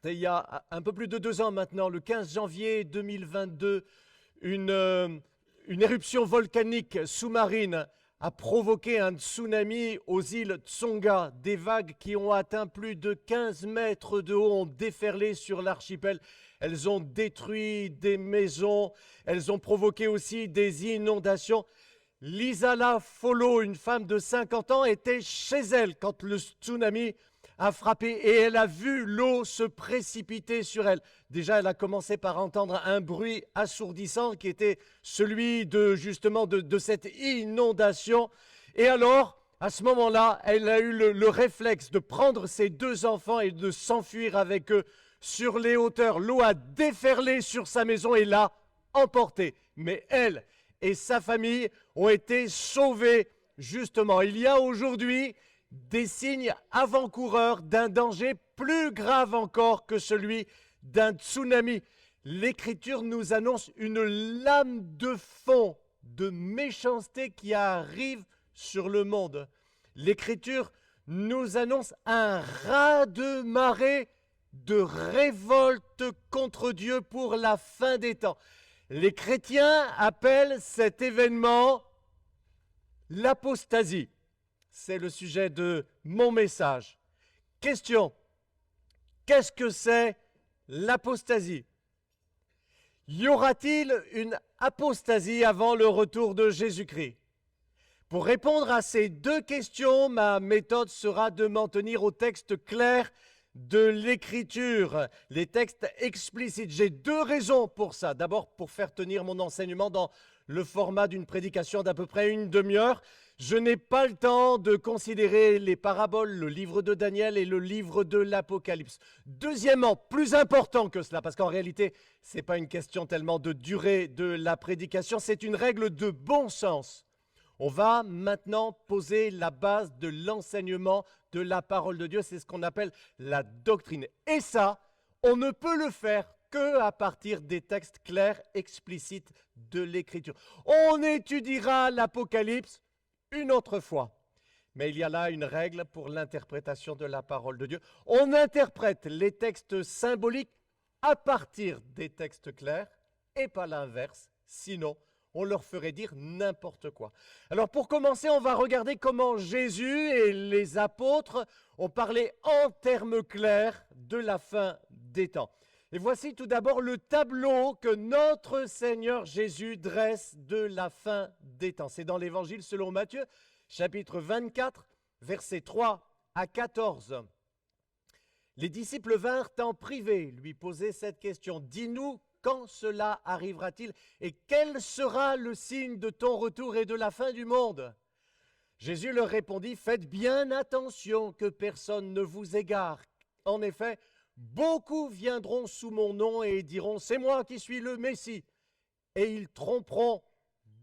C'était il y a un peu plus de 2 ans maintenant, le 15 janvier 2022, une éruption volcanique sous-marine a provoqué un tsunami aux îles Tsonga. Des vagues qui ont atteint plus de 15 mètres de haut ont déferlé sur l'archipel. Elles ont détruit des maisons, elles ont provoqué aussi des inondations. Lisala Folo, une femme de 50 ans, était chez elle quand le tsunami a frappé et elle a vu l'eau se précipiter sur elle. Déjà, elle a commencé par entendre un bruit assourdissant qui était celui de cette inondation. Et alors, à ce moment-là, elle a eu le réflexe de prendre ses 2 enfants et de s'enfuir avec eux sur les hauteurs. L'eau a déferlé sur sa maison et l'a emportée. Mais elle et sa famille ont été sauvés, justement. Il y a aujourd'hui des signes avant-coureurs d'un danger plus grave encore que celui d'un tsunami. L'Écriture nous annonce une lame de fond de méchanceté qui arrive sur le monde. L'Écriture nous annonce un raz-de-marée de révolte contre Dieu pour la fin des temps. Les chrétiens appellent cet événement l'apostasie. C'est le sujet de mon message. Question, qu'est-ce que c'est l'apostasie? Y aura-t-il une apostasie avant le retour de Jésus-Christ? Pour répondre à ces 2 questions, ma méthode sera de m'en tenir au texte clair de l'Écriture, les textes explicites. J'ai 2 raisons pour ça. D'abord, pour faire tenir mon enseignement dans le format d'une prédication d'à peu près une demi-heure. Je n'ai pas le temps de considérer les paraboles, le livre de Daniel et le livre de l'Apocalypse. Deuxièmement, plus important que cela, parce qu'en réalité, ce n'est pas une question tellement de durée de la prédication, c'est une règle de bon sens. On va maintenant poser la base de l'enseignement de la parole de Dieu, c'est ce qu'on appelle la doctrine. Et ça, on ne peut le faire qu'à partir des textes clairs, explicites de l'Écriture. On étudiera l'Apocalypse une autre fois. Mais il y a là une règle pour l'interprétation de la parole de Dieu. On interprète les textes symboliques à partir des textes clairs et pas l'inverse, sinon on leur ferait dire n'importe quoi. Alors pour commencer, on va regarder comment Jésus et les apôtres ont parlé en termes clairs de la fin des temps. Et voici tout d'abord le tableau que notre Seigneur Jésus dresse de la fin des temps. C'est dans l'Évangile selon Matthieu, chapitre 24, versets 3 à 14. Les disciples vinrent en privé lui poser cette question. Dis-nous, quand cela arrivera-t-il et quel sera le signe de ton retour et de la fin du monde? Jésus leur répondit, faites bien attention que personne ne vous égare. En effet, beaucoup viendront sous mon nom et diront, c'est moi qui suis le Messie. Et ils tromperont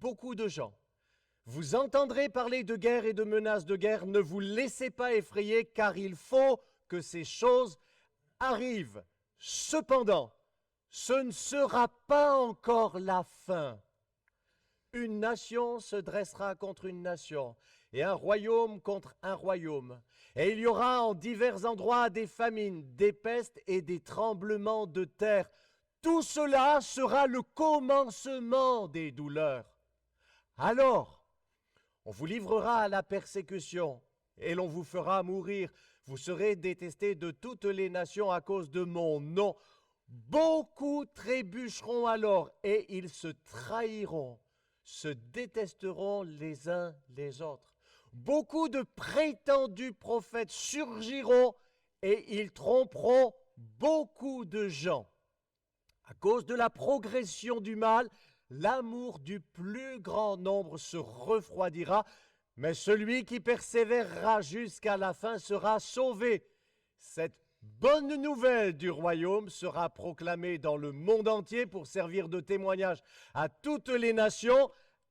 beaucoup de gens. Vous entendrez parler de guerre et de menaces de guerre. Ne vous laissez pas effrayer, car il faut que ces choses arrivent. Cependant, ce ne sera pas encore la fin. Une nation se dressera contre une nation, et un royaume contre un royaume. Et il y aura en divers endroits des famines, des pestes et des tremblements de terre. Tout cela sera le commencement des douleurs. Alors, on vous livrera à la persécution, et l'on vous fera mourir. Vous serez détestés de toutes les nations à cause de mon nom. Beaucoup trébucheront alors, et ils se trahiront, se détesteront les uns les autres. Beaucoup de prétendus prophètes surgiront et ils tromperont beaucoup de gens. À cause de la progression du mal, l'amour du plus grand nombre se refroidira, mais celui qui persévérera jusqu'à la fin sera sauvé. Cette bonne nouvelle du royaume sera proclamée dans le monde entier pour servir de témoignage à toutes les nations.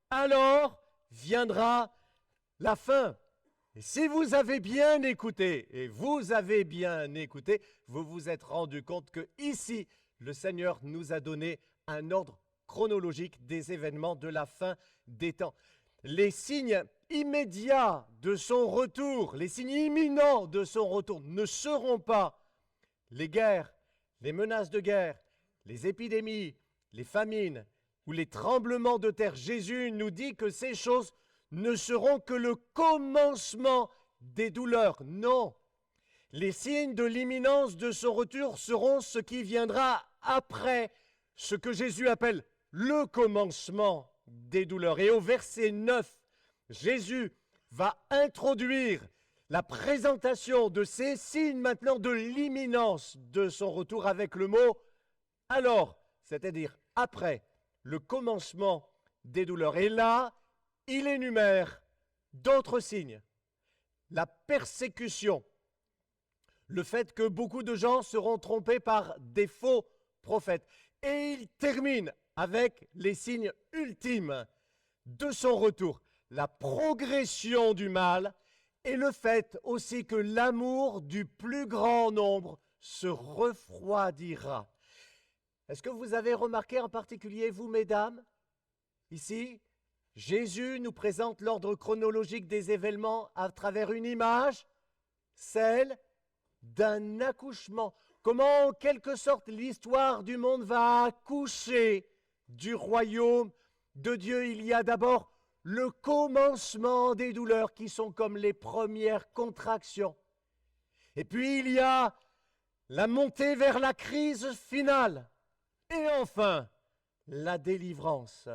Alors viendra la fin. Et si vous avez bien écouté, vous vous êtes rendu compte que ici, le Seigneur nous a donné un ordre chronologique des événements de la fin des temps. Les signes immédiats de son retour, les signes imminents de son retour ne seront pas les guerres, les menaces de guerre, les épidémies, les famines ou les tremblements de terre, Jésus nous dit que ces choses ne seront que le commencement des douleurs. Non, les signes de l'imminence de son retour seront ce qui viendra après ce que Jésus appelle le commencement des douleurs. Et au verset 9, Jésus va introduire la présentation de ces signes maintenant de l'imminence de son retour avec le mot « alors », c'est-à-dire après le commencement des douleurs. Et là, il énumère d'autres signes. La persécution, le fait que beaucoup de gens seront trompés par des faux prophètes. Et il termine avec les signes ultimes de son retour, la progression du mal et le fait aussi que l'amour du plus grand nombre se refroidira. Est-ce que vous avez remarqué en particulier, vous, mesdames, ici, Jésus nous présente l'ordre chronologique des événements à travers une image, celle d'un accouchement. Comment, en quelque sorte, l'histoire du monde va accoucher du royaume de Dieu. Il y a d'abord le commencement des douleurs qui sont comme les premières contractions. Et puis il y a la montée vers la crise finale. Et enfin, la délivrance.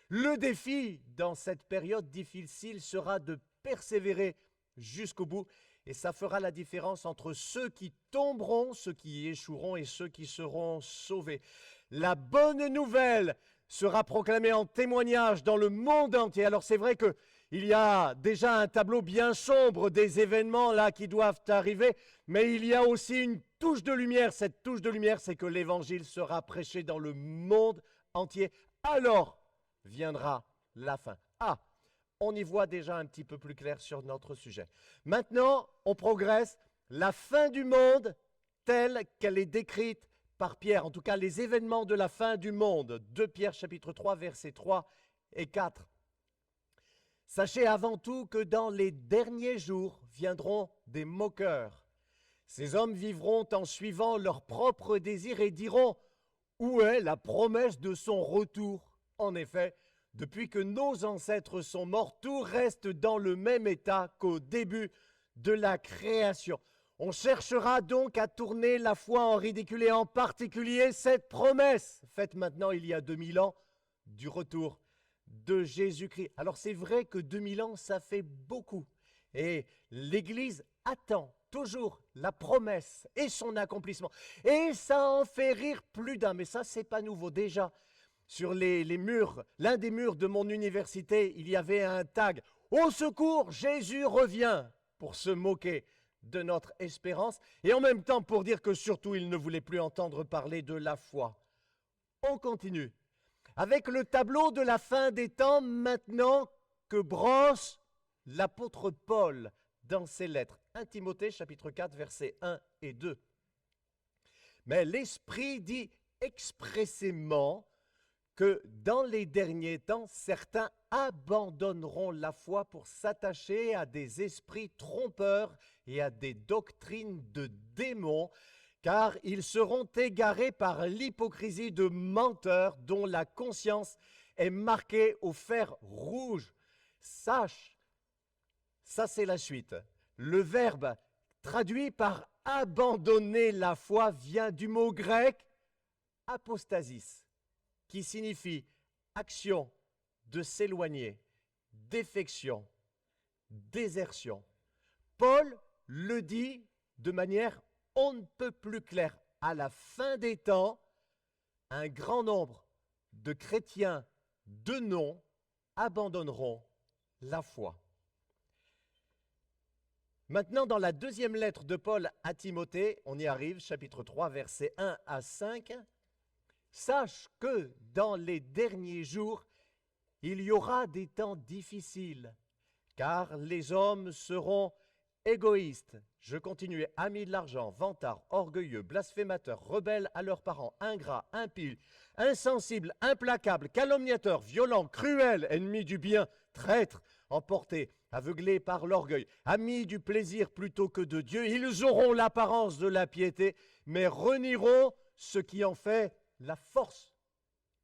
Le défi dans cette période difficile sera de persévérer jusqu'au bout. Et ça fera la différence entre ceux qui tomberont, ceux qui échoueront et ceux qui seront sauvés. La bonne nouvelle sera proclamée en témoignage dans le monde entier. Alors c'est vrai qu'il y a déjà un tableau bien sombre des événements là qui doivent arriver, mais il y a aussi une touche de lumière. Cette touche de lumière, c'est que l'évangile sera prêché dans le monde entier. Alors viendra la fin. Ah, on y voit déjà un petit peu plus clair sur notre sujet. Maintenant, on progresse. La fin du monde telle qu'elle est décrite par Pierre, en tout cas les événements de la fin du monde. 2 Pierre chapitre 3, versets 3 et 4. Sachez avant tout que dans les derniers jours viendront des moqueurs. Ces hommes vivront en suivant leurs propres désirs et diront « Où est la promesse de son retour ?» En effet, depuis que nos ancêtres sont morts, tout reste dans le même état qu'au début de la création. On cherchera donc à tourner la foi en ridicule et en particulier cette promesse faite maintenant il y a 2000 ans du retour de Jésus-Christ. Alors c'est vrai que 2000 ans, ça fait beaucoup. Et l'Église attend toujours la promesse et son accomplissement. Et ça en fait rire plus d'un, mais ça c'est pas nouveau. Déjà, sur les murs, l'un des murs de mon université, il y avait un tag « Au secours, Jésus revient !» pour se moquer de notre espérance et en même temps pour dire que surtout il ne voulait plus entendre parler de la foi. On continue avec le tableau de la fin des temps maintenant que brosse l'apôtre Paul dans ses lettres. 1 Timothée chapitre 4 versets 1 et 2. Mais l'Esprit dit expressément que dans les derniers temps, certains abandonneront la foi pour s'attacher à des esprits trompeurs et à des doctrines de démons, car ils seront égarés par l'hypocrisie de menteurs dont la conscience est marquée au fer rouge. Sache, ça c'est la suite. Le verbe traduit par abandonner la foi vient du mot grec apostasis, qui signifie action de s'éloigner, défection, désertion. Paul le dit de manière on ne peut plus claire. À la fin des temps, un grand nombre de chrétiens de nom abandonneront la foi. Maintenant, dans la deuxième lettre de Paul à Timothée, on y arrive, chapitre 3, versets 1 à 5. Sache que dans les derniers jours, il y aura des temps difficiles, car les hommes seront égoïstes. Je continue, amis de l'argent, vantards, orgueilleux, blasphémateurs, rebelles à leurs parents, ingrats, impies, insensibles, implacables, calomniateurs, violents, cruels, ennemis du bien, traîtres, emportés aveuglés par l'orgueil, amis du plaisir plutôt que de Dieu. Ils auront l'apparence de la piété, mais renieront ce qui en fait la force.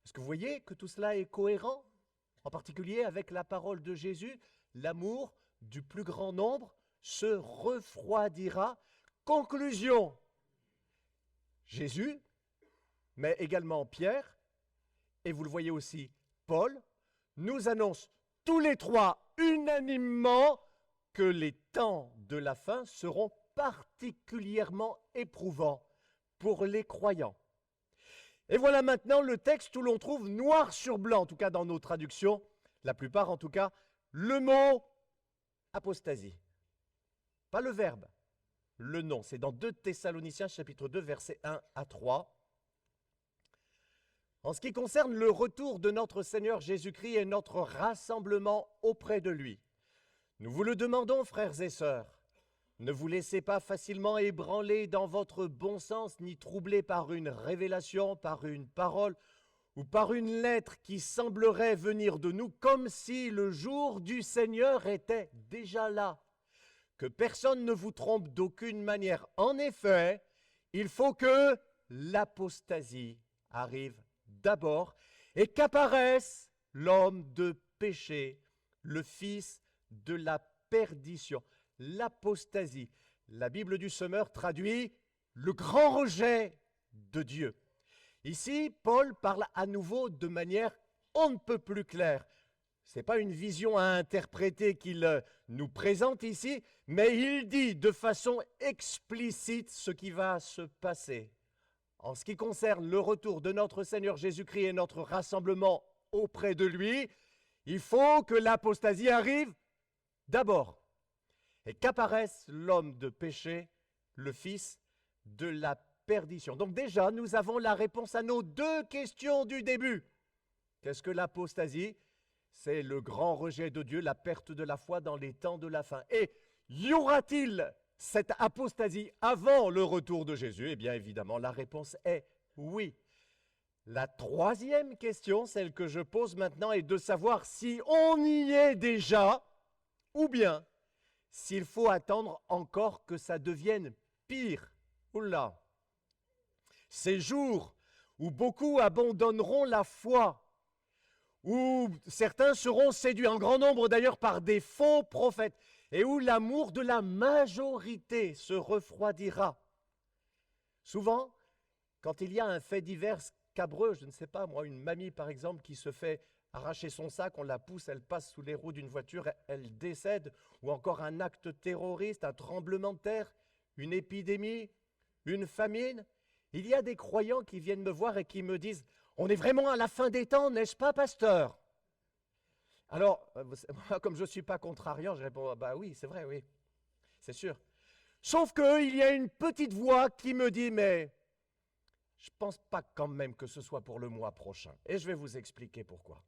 Est-ce que vous voyez que tout cela est cohérent? En particulier avec la parole de Jésus, l'amour du plus grand nombre se refroidira. Conclusion, Jésus, mais également Pierre, et vous le voyez aussi, Paul, nous annoncent tous les trois unanimement que les temps de la fin seront particulièrement éprouvants pour les croyants. Et voilà maintenant le texte où l'on trouve noir sur blanc, en tout cas dans nos traductions, la plupart en tout cas, le mot apostasie. Pas le verbe, le nom. C'est dans 2 Thessaloniciens chapitre 2 versets 1 à 3. En ce qui concerne le retour de notre Seigneur Jésus-Christ et notre rassemblement auprès de lui, nous vous le demandons, frères et sœurs, ne vous laissez pas facilement ébranler dans votre bon sens, ni troubler par une révélation, par une parole ou par une lettre qui semblerait venir de nous, comme si le jour du Seigneur était déjà là. Que personne ne vous trompe d'aucune manière. En effet, il faut que l'apostasie arrive d'abord et qu'apparaisse l'homme de péché, le fils de la perdition. L'apostasie. La Bible du Semeur traduit le grand rejet de Dieu. Ici, Paul parle à nouveau de manière on ne peut plus claire. Ce n'est pas une vision à interpréter qu'il nous présente ici, mais il dit de façon explicite ce qui va se passer. En ce qui concerne le retour de notre Seigneur Jésus-Christ et notre rassemblement auprès de lui, il faut que l'apostasie arrive d'abord et qu'apparaisse l'homme de péché, le fils de la perdition. Donc déjà, nous avons la réponse à nos 2 questions du début. Qu'est-ce que l'apostasie? C'est le grand rejet de Dieu, la perte de la foi dans les temps de la fin. Et y aura-t-il cette apostasie avant le retour de Jésus? Eh bien évidemment, la réponse est oui. La 3e question, celle que je pose maintenant, est de savoir si on y est déjà ou bien s'il faut attendre encore que ça devienne pire. Oula! Ces jours où beaucoup abandonneront la foi, où certains seront séduits, en grand nombre d'ailleurs, par des faux prophètes, et où l'amour de la majorité se refroidira. Souvent, quand il y a un fait divers scabreux, je ne sais pas moi, une mamie par exemple qui se fait arracher son sac, on la pousse, elle passe sous les roues d'une voiture, elle décède, ou encore un acte terroriste, un tremblement de terre, une épidémie, une famine. Il y a des croyants qui viennent me voir et qui me disent « On est vraiment à la fin des temps, n'est-ce pas, pasteur ?» Alors, moi, comme je ne suis pas contrariant, je réponds « Bah oui, c'est vrai, oui, c'est sûr. » Sauf qu'il y a une petite voix qui me dit « Mais je ne pense pas quand même que ce soit pour le mois prochain. » Et je vais vous expliquer pourquoi.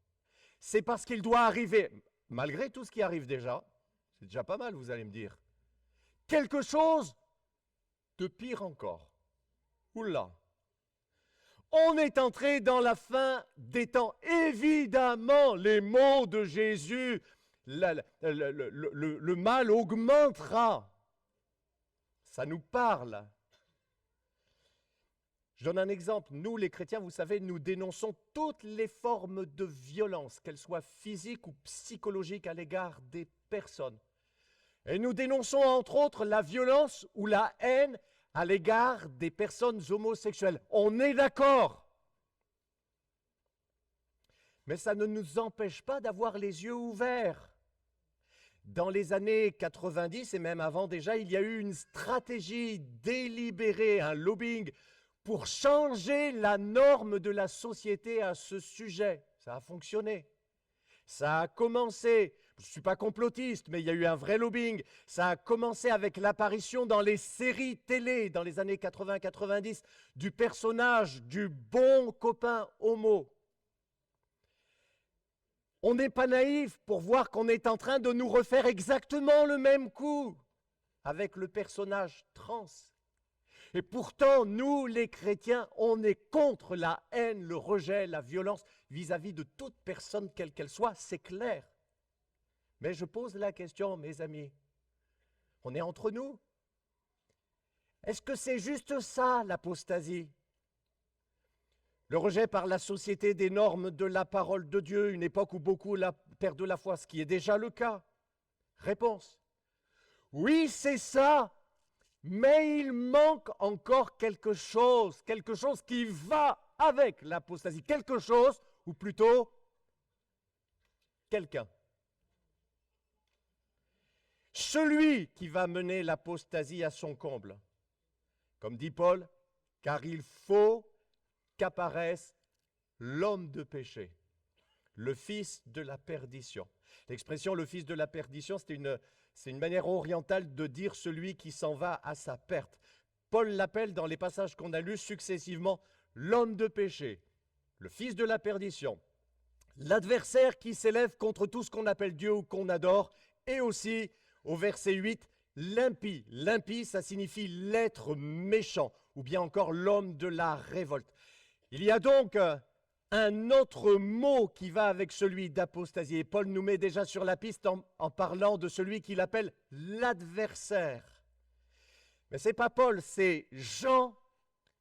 C'est parce qu'il doit arriver, malgré tout ce qui arrive déjà, c'est déjà pas mal, vous allez me dire, quelque chose de pire encore. Oula! On est entré dans la fin des temps. Évidemment, les mots de Jésus, le mal augmentera. Ça nous parle. Je donne un exemple. Nous, les chrétiens, vous savez, nous dénonçons toutes les formes de violence, qu'elles soient physiques ou psychologiques à l'égard des personnes. Et nous dénonçons entre autres la violence ou la haine à l'égard des personnes homosexuelles. On est d'accord. Mais ça ne nous empêche pas d'avoir les yeux ouverts. Dans les années 90 et même avant déjà, il y a eu une stratégie délibérée, un lobbying pour changer la norme de la société à ce sujet. Ça a fonctionné. Ça a commencé, je ne suis pas complotiste, mais il y a eu un vrai lobbying. Ça a commencé avec l'apparition dans les séries télé dans les années 80-90 du personnage du bon copain homo. On n'est pas naïf pour voir qu'on est en train de nous refaire exactement le même coup avec le personnage trans. Et pourtant, nous, les chrétiens, on est contre la haine, le rejet, la violence vis-à-vis de toute personne, quelle qu'elle soit, c'est clair. Mais je pose la question, mes amis, on est entre nous. Est-ce que c'est juste ça, l'apostasie? Le rejet par la société des normes de la parole de Dieu, une époque où beaucoup perdent la foi, ce qui est déjà le cas. Réponse. Oui, c'est ça, mais il manque encore quelque chose qui va avec l'apostasie, quelque chose, ou plutôt quelqu'un. Celui qui va mener l'apostasie à son comble. Comme dit Paul, car il faut qu'apparaisse l'homme de péché, le fils de la perdition. L'expression « le fils de la perdition », c'est une manière orientale de dire celui qui s'en va à sa perte. Paul l'appelle dans les passages qu'on a lus successivement l'homme de péché, le fils de la perdition, l'adversaire qui s'élève contre tout ce qu'on appelle Dieu ou qu'on adore, et aussi, au verset 8, l'impie. L'impie, ça signifie l'être méchant, ou bien encore l'homme de la révolte. Il y a donc un autre mot qui va avec celui d'apostasie. Et Paul nous met déjà sur la piste en parlant de celui qu'il appelle l'adversaire. Mais ce n'est pas Paul, c'est Jean,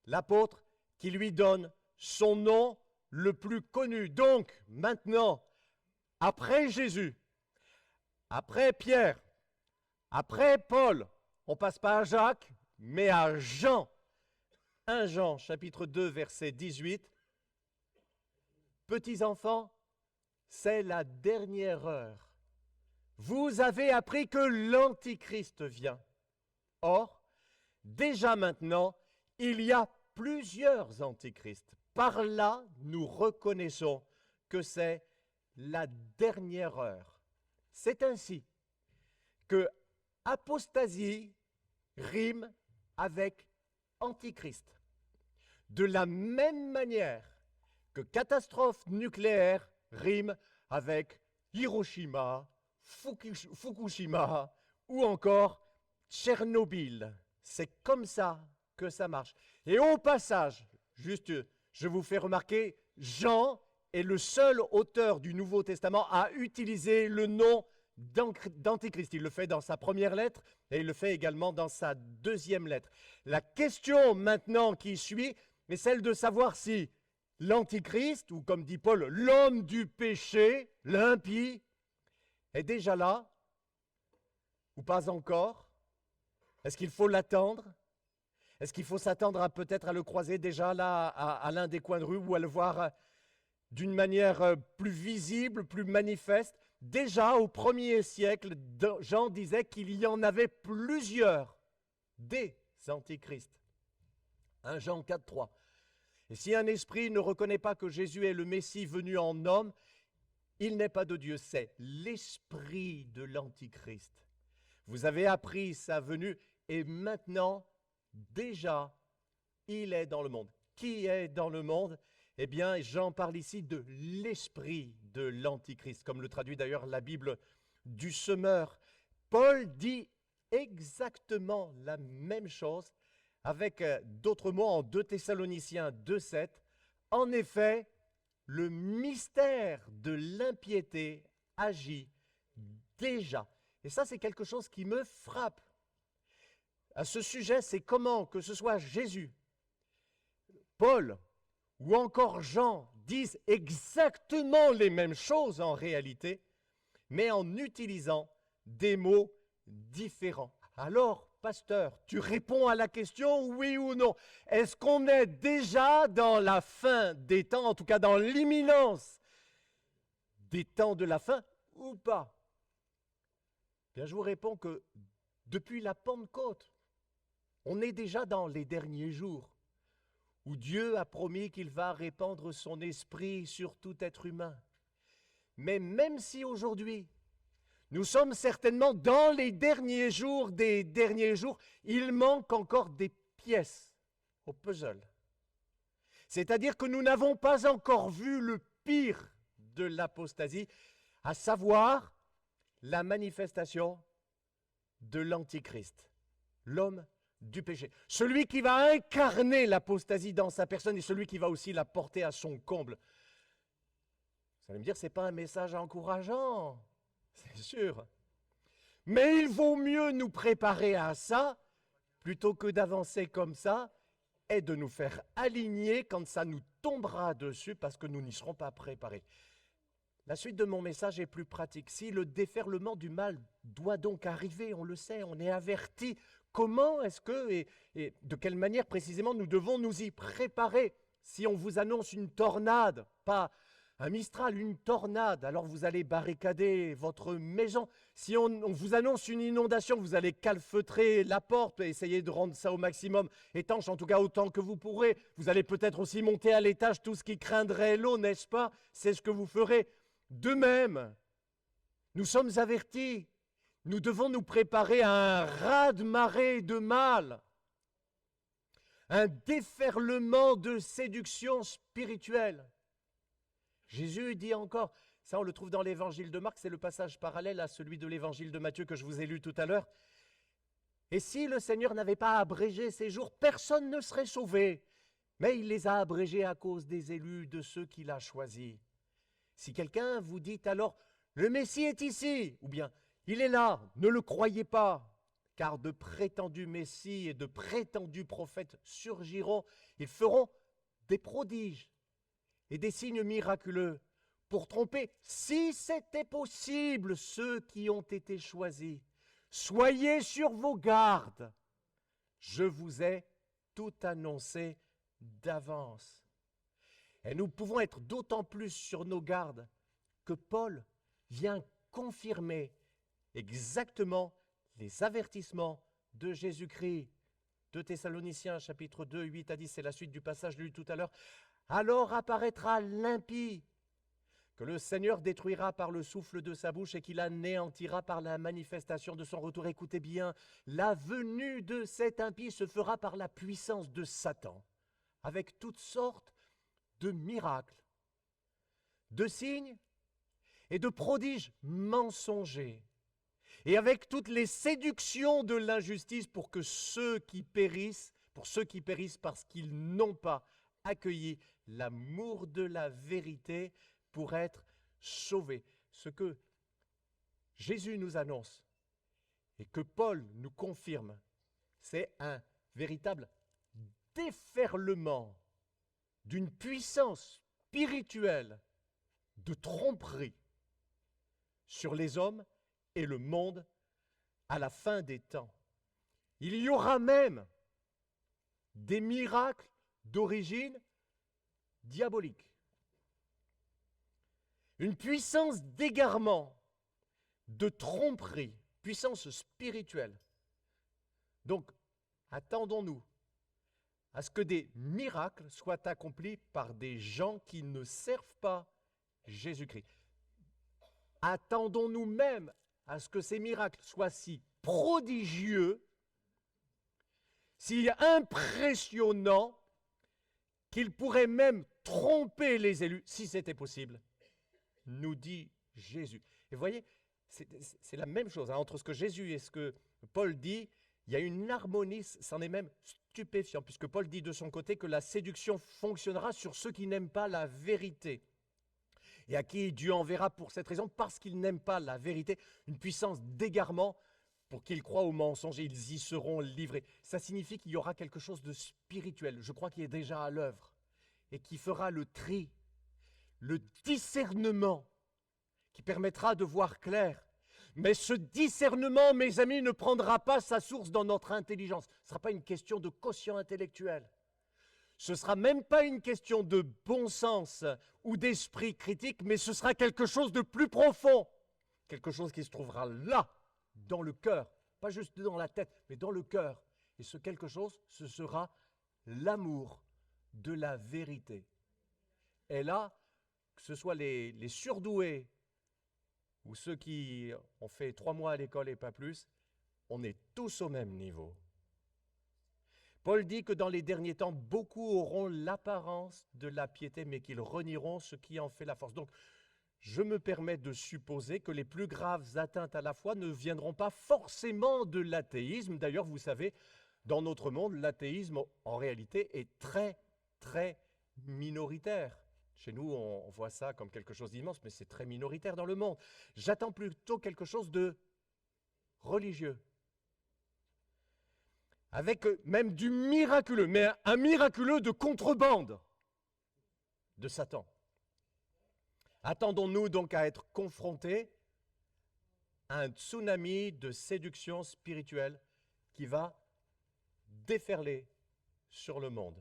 l'apôtre, qui lui donne son nom le plus connu. Donc, maintenant, après Jésus, après Pierre, après Paul, on ne passe pas à Jacques, mais à Jean. 1 Jean, chapitre 2, verset 18. Petits enfants, c'est la dernière heure. Vous avez appris que l'Antichrist vient. Or, déjà maintenant, il y a plusieurs antichrists. Par là, nous reconnaissons que c'est la dernière heure. C'est ainsi que apostasie rime avec antichrist. De la même manière que catastrophe nucléaire rime avec Hiroshima, Fukushima ou encore Tchernobyl. C'est comme ça que ça marche. Et au passage, juste, je vous fais remarquer, Jean est le seul auteur du Nouveau Testament à utiliser le nom d'Antichrist. Il le fait dans sa première lettre et il le fait également dans sa deuxième lettre. La question maintenant qui suit est celle de savoir si l'Antichrist, ou comme dit Paul, l'homme du péché, l'impie, est déjà là ou pas encore? Est-ce qu'il faut l'attendre? Est-ce qu'il faut s'attendre peut-être à le croiser déjà là à l'un des coins de rue ou à le voir d'une manière plus visible, plus manifeste? Déjà au 1er siècle, Jean disait qu'il y en avait plusieurs des antichrists. 1 Jean 4, 3. Et si un esprit ne reconnaît pas que Jésus est le Messie venu en homme, il n'est pas de Dieu, c'est l'esprit de l'Antichrist. Vous avez appris sa venue et maintenant, déjà, il est dans le monde. Qui est dans le monde? Eh bien, Jean parle ici de l'esprit de l'Antichrist, comme le traduit d'ailleurs la Bible du Semeur. Paul dit exactement la même chose avec d'autres mots en 2 Thessaloniciens 2,7. En effet, le mystère de l'impiété agit déjà. Et ça, c'est quelque chose qui me frappe. À ce sujet, c'est comment que ce soit Jésus, Paul ou encore Jean disent exactement les mêmes choses en réalité, mais en utilisant des mots différents. Alors, pasteur, tu réponds à la question oui ou non. Est-ce qu'on est déjà dans la fin des temps, en tout cas dans l'imminence des temps de la fin ou pas? Bien, je vous réponds que depuis la Pentecôte, on est déjà dans les derniers jours où Dieu a promis qu'il va répandre son esprit sur tout être humain. Mais même si aujourd'hui, nous sommes certainement dans les derniers jours des derniers jours, il manque encore des pièces au puzzle. C'est-à-dire que nous n'avons pas encore vu le pire de l'apostasie, à savoir la manifestation de l'Antichrist, l'homme du péché. Celui qui va incarner l'apostasie dans sa personne et celui qui va aussi la porter à son comble. Vous allez me dire, ce n'est pas un message encourageant. c'est sûr. Mais il vaut mieux nous préparer à ça, plutôt que d'avancer comme ça, et de nous faire aligner quand ça nous tombera dessus, parce que nous n'y serons pas préparés. La suite de mon message est plus pratique. Si le déferlement du mal doit donc arriver, on le sait, on est averti. Comment est-ce que, et de quelle manière précisément nous devons nous y préparer? Si on vous annonce une tornade, pas un Mistral, une tornade, alors vous allez barricader votre maison. Si on vous annonce une inondation, vous allez calfeutrer la porte et essayer de rendre ça au maximum étanche, en tout cas autant que vous pourrez. Vous allez peut-être aussi monter à l'étage tout ce qui craindrait l'eau, n'est-ce pas? C'est ce que vous ferez. De même, nous sommes avertis. Nous devons nous préparer à un raz-de-marée de mal, un déferlement de séduction spirituelle. Jésus dit encore, ça on le trouve dans l'évangile de Marc, c'est le passage parallèle à celui de l'évangile de Matthieu que je vous ai lu tout à l'heure. Et si le Seigneur n'avait pas abrégé ces jours, personne ne serait sauvé. Mais il les a abrégés à cause des élus, de ceux qu'il a choisis. Si quelqu'un vous dit alors, le Messie est ici, ou bien, il est là, ne le croyez pas, car de prétendus Messies et de prétendus prophètes surgiront, ils feront des prodiges et des signes miraculeux pour tromper, si c'était possible, ceux qui ont été choisis. Soyez sur vos gardes. Je vous ai tout annoncé d'avance. Et nous pouvons être d'autant plus sur nos gardes que Paul vient confirmer exactement les avertissements de Jésus-Christ. 2 Thessaloniciens, chapitre 2, 8 à 10, c'est la suite du passage lu tout à l'heure. Alors apparaîtra l'impie, que le Seigneur détruira par le souffle de sa bouche et qu'il anéantira par la manifestation de son retour. Écoutez bien, la venue de cet impie se fera par la puissance de Satan, avec toutes sortes de miracles, de signes et de prodiges mensongers, et avec toutes les séductions de l'injustice pour ceux qui périssent parce qu'ils n'ont pas accueilli l'amour de la vérité pour être sauvés. Ce que Jésus nous annonce et que Paul nous confirme, c'est un véritable déferlement d'une puissance spirituelle de tromperie sur les hommes et le monde à la fin des temps. Il y aura même des miracles d'origine diabolique. Une puissance d'égarement, de tromperie, puissance spirituelle. Donc, attendons-nous à ce que des miracles soient accomplis par des gens qui ne servent pas Jésus-Christ. Attendons-nous même à ce que ces miracles soient si prodigieux, si impressionnants, qu'ils pourraient même tromper les élus, si c'était possible, nous dit Jésus. Et vous voyez, c'est la même chose, hein, entre ce que Jésus et ce que Paul dit, il y a une harmonie, c'en est même stupéfiant, puisque Paul dit de son côté que la séduction fonctionnera sur ceux qui n'aiment pas la vérité, et à qui Dieu enverra pour cette raison, parce qu'ils n'aiment pas la vérité, une puissance d'égarement pour qu'ils croient au mensonge et ils y seront livrés. Ça signifie qu'il y aura quelque chose de spirituel, je crois qu'il est déjà à l'œuvre, et qui fera le tri, le discernement, qui permettra de voir clair. Mais ce discernement, mes amis, ne prendra pas sa source dans notre intelligence. Ce ne sera pas une question de quotient intellectuel. Ce ne sera même pas une question de bon sens ou d'esprit critique, mais ce sera quelque chose de plus profond. Quelque chose qui se trouvera là, dans le cœur. Pas juste dans la tête, mais dans le cœur. Et ce quelque chose, ce sera l'amour de la vérité. Et là, que ce soit les surdoués ou ceux qui ont fait 3 mois à l'école et pas plus, on est tous au même niveau. Paul dit que dans les derniers temps, beaucoup auront l'apparence de la piété, mais qu'ils renieront ce qui en fait la force. Donc, je me permets de supposer que les plus graves atteintes à la foi ne viendront pas forcément de l'athéisme. D'ailleurs, vous savez, dans notre monde, l'athéisme, en réalité, est très, très minoritaire. Chez nous, on voit ça comme quelque chose d'immense, mais c'est très minoritaire dans le monde. J'attends plutôt quelque chose de religieux. Avec même du miraculeux, mais un miraculeux de contrebande de Satan. Attendons-nous donc à être confrontés à un tsunami de séduction spirituelle qui va déferler sur le monde.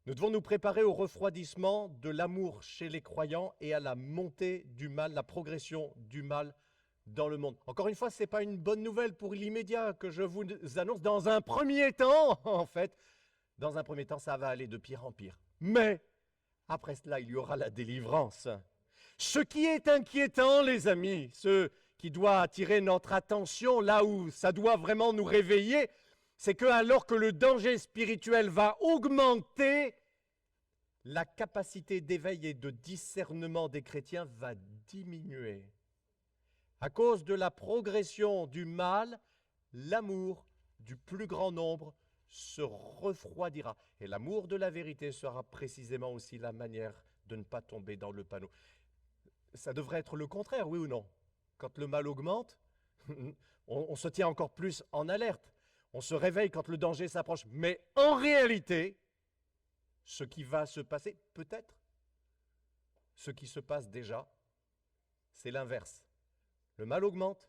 Nous devons nous préparer au refroidissement de l'amour chez les croyants et à la montée du mal, la progression du mal dans le monde. Encore une fois, ce n'est pas une bonne nouvelle pour l'immédiat que je vous annonce. Dans un premier temps, en fait, dans un premier temps, ça va aller de pire en pire. Mais après cela, il y aura la délivrance. Ce qui est inquiétant, les amis, ce qui doit attirer notre attention là où ça doit vraiment nous réveiller, c'est que alors que le danger spirituel va augmenter, la capacité d'éveil et de discernement des chrétiens va diminuer. À cause de la progression du mal, l'amour du plus grand nombre se refroidira. Et l'amour de la vérité sera précisément aussi la manière de ne pas tomber dans le panneau. Ça devrait être le contraire, oui ou non? Quand le mal augmente, on se tient encore plus en alerte. On se réveille quand le danger s'approche. Mais en réalité, ce qui va se passer, peut-être, ce qui se passe déjà, c'est l'inverse. Le mal augmente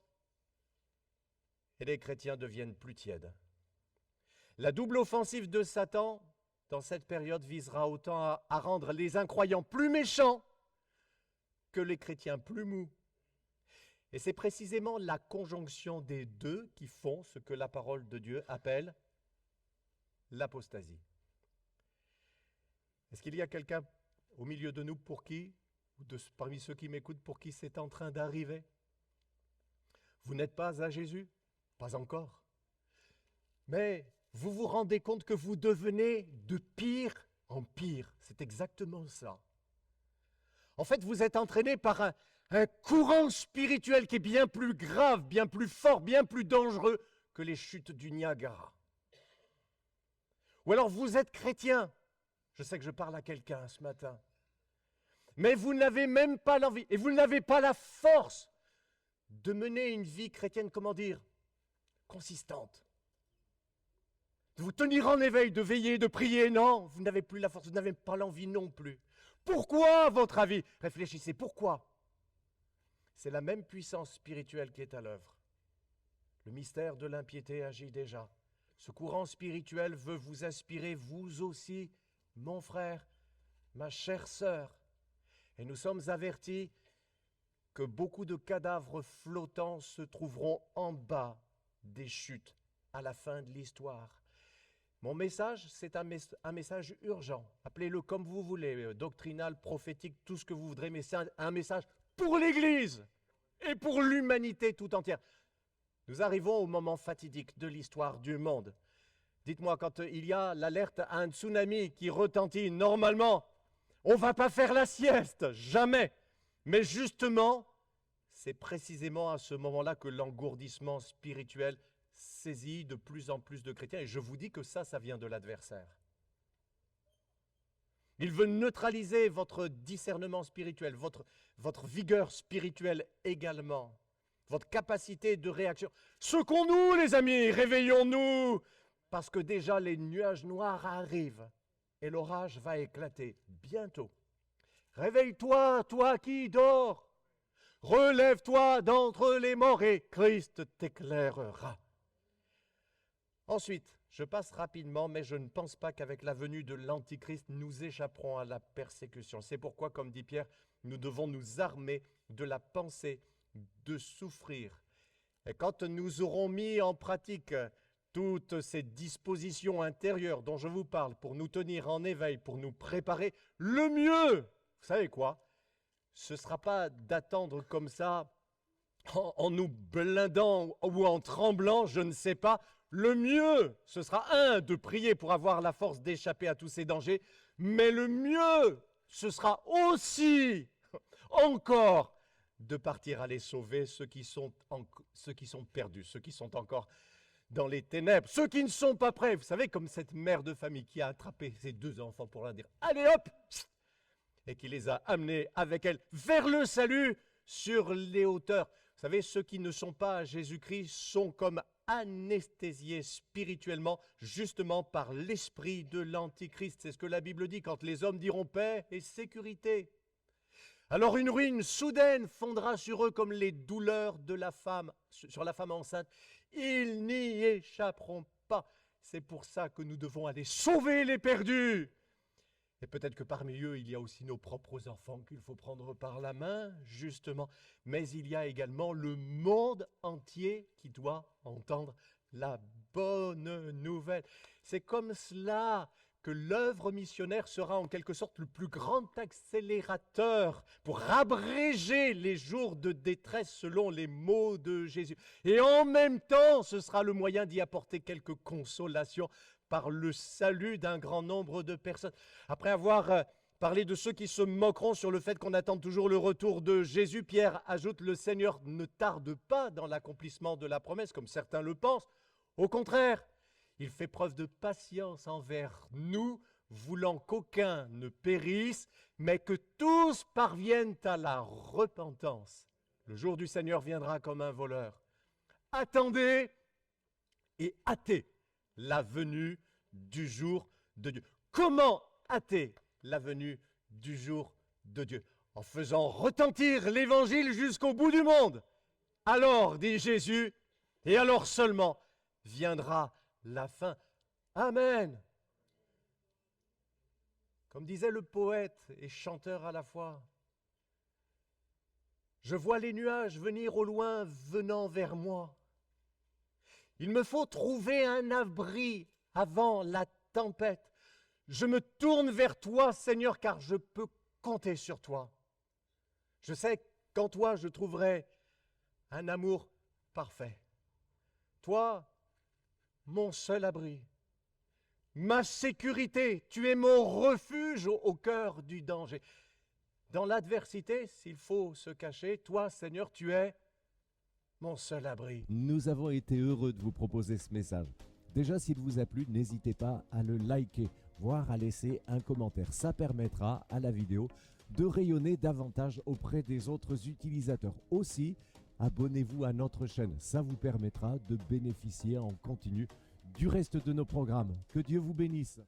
et les chrétiens deviennent plus tièdes. La double offensive de Satan, dans cette période, visera autant à rendre les incroyants plus méchants que les chrétiens plus mous. Et c'est précisément la conjonction des deux qui font ce que la parole de Dieu appelle l'apostasie. Est-ce qu'il y a quelqu'un au milieu de nous pour qui, ou parmi ceux qui m'écoutent, pour qui c'est en train d'arriver? Vous n'êtes pas à Jésus? Pas encore. Mais vous vous rendez compte que vous devenez de pire en pire. C'est exactement ça. En fait, vous êtes entraîné par un courant spirituel qui est bien plus grave, bien plus fort, bien plus dangereux que les chutes du Niagara. Ou alors vous êtes chrétien. Je sais que je parle à quelqu'un ce matin. Mais vous n'avez même pas l'envie et vous n'avez pas la force de mener une vie chrétienne, comment dire, consistante. De vous tenir en éveil, de veiller, de prier. Non, vous n'avez plus la force, vous n'avez pas l'envie non plus. Pourquoi, à votre avis? Réfléchissez, pourquoi? C'est la même puissance spirituelle qui est à l'œuvre. Le mystère de l'impiété agit déjà. Ce courant spirituel veut vous inspirer, vous aussi, mon frère, ma chère sœur. Et nous sommes avertis que beaucoup de cadavres flottants se trouveront en bas des chutes à la fin de l'histoire. Mon message, c'est un message urgent. Appelez-le comme vous voulez, doctrinal, prophétique, tout ce que vous voudrez, mais c'est un message pour l'Église et pour l'humanité tout entière. Nous arrivons au moment fatidique de l'histoire du monde. Dites-moi, quand il y a l'alerte à un tsunami qui retentit, normalement, on ne va pas faire la sieste, jamais. Mais justement, c'est précisément à ce moment-là que l'engourdissement spirituel saisit de plus en plus de chrétiens. Et je vous dis que ça vient de l'adversaire. Il veut neutraliser votre discernement spirituel, votre vigueur spirituelle également, votre capacité de réaction. Secouons-nous, les amis, réveillons-nous, parce que déjà les nuages noirs arrivent et l'orage va éclater bientôt. Réveille-toi, toi qui dors. Relève-toi d'entre les morts et Christ t'éclairera. Ensuite, je passe rapidement, mais je ne pense pas qu'avec la venue de l'Antichrist, nous échapperons à la persécution. C'est pourquoi, comme dit Pierre, nous devons nous armer de la pensée de souffrir. Et quand nous aurons mis en pratique toutes ces dispositions intérieures dont je vous parle pour nous tenir en éveil, pour nous préparer, le mieux, vous savez quoi? Ce ne sera pas d'attendre comme ça, en nous blindant ou en tremblant, je ne sais pas. Le mieux, ce sera de prier pour avoir la force d'échapper à tous ces dangers, mais le mieux, ce sera aussi, encore, de partir à les sauver ceux qui sont perdus, ceux qui sont encore dans les ténèbres, ceux qui ne sont pas prêts. Vous savez, comme cette mère de famille qui a attrapé ses 2 enfants pour leur dire « Allez hop, et qui les a amenés avec elle vers le salut sur les hauteurs. Vous savez, ceux qui ne sont pas à Jésus-Christ sont comme anesthésiés spirituellement, justement par l'esprit de l'Antichrist. C'est ce que la Bible dit quand les hommes diront paix et sécurité. Alors une ruine soudaine fondra sur eux comme les douleurs de la femme, sur la femme enceinte. Ils n'y échapperont pas. C'est pour ça que nous devons aller sauver les perdus. Et peut-être que parmi eux, il y a aussi nos propres enfants qu'il faut prendre par la main, justement. Mais il y a également le monde entier qui doit entendre la bonne nouvelle. C'est comme cela que l'œuvre missionnaire sera en quelque sorte le plus grand accélérateur pour abréger les jours de détresse selon les mots de Jésus. Et en même temps, ce sera le moyen d'y apporter quelques consolations par le salut d'un grand nombre de personnes. Après avoir parlé de ceux qui se moqueront sur le fait qu'on attend toujours le retour de Jésus, Pierre ajoute: le Seigneur ne tarde pas dans l'accomplissement de la promesse, comme certains le pensent. Au contraire, il fait preuve de patience envers nous, voulant qu'aucun ne périsse, mais que tous parviennent à la repentance. Le jour du Seigneur viendra comme un voleur. Attendez et hâtez la venue du jour de Dieu. Comment hâter la venue du jour de Dieu? En faisant retentir l'évangile jusqu'au bout du monde. Alors, dit Jésus, et alors seulement viendra la fin. Amen. Comme disait le poète et chanteur à la fois, je vois les nuages venir au loin, venant vers moi. Il me faut trouver un abri avant la tempête. Je me tourne vers toi, Seigneur, car je peux compter sur toi. Je sais qu'en toi, je trouverai un amour parfait. Toi, mon seul abri, ma sécurité, tu es mon refuge au cœur du danger. Dans l'adversité, s'il faut se cacher, toi, Seigneur, tu es mon seul abri. Nous avons été heureux de vous proposer ce message. Déjà, s'il vous a plu, n'hésitez pas à le liker, voire à laisser un commentaire. Ça permettra à la vidéo de rayonner davantage auprès des autres utilisateurs. Aussi, abonnez-vous à notre chaîne. Ça vous permettra de bénéficier en continu du reste de nos programmes. Que Dieu vous bénisse.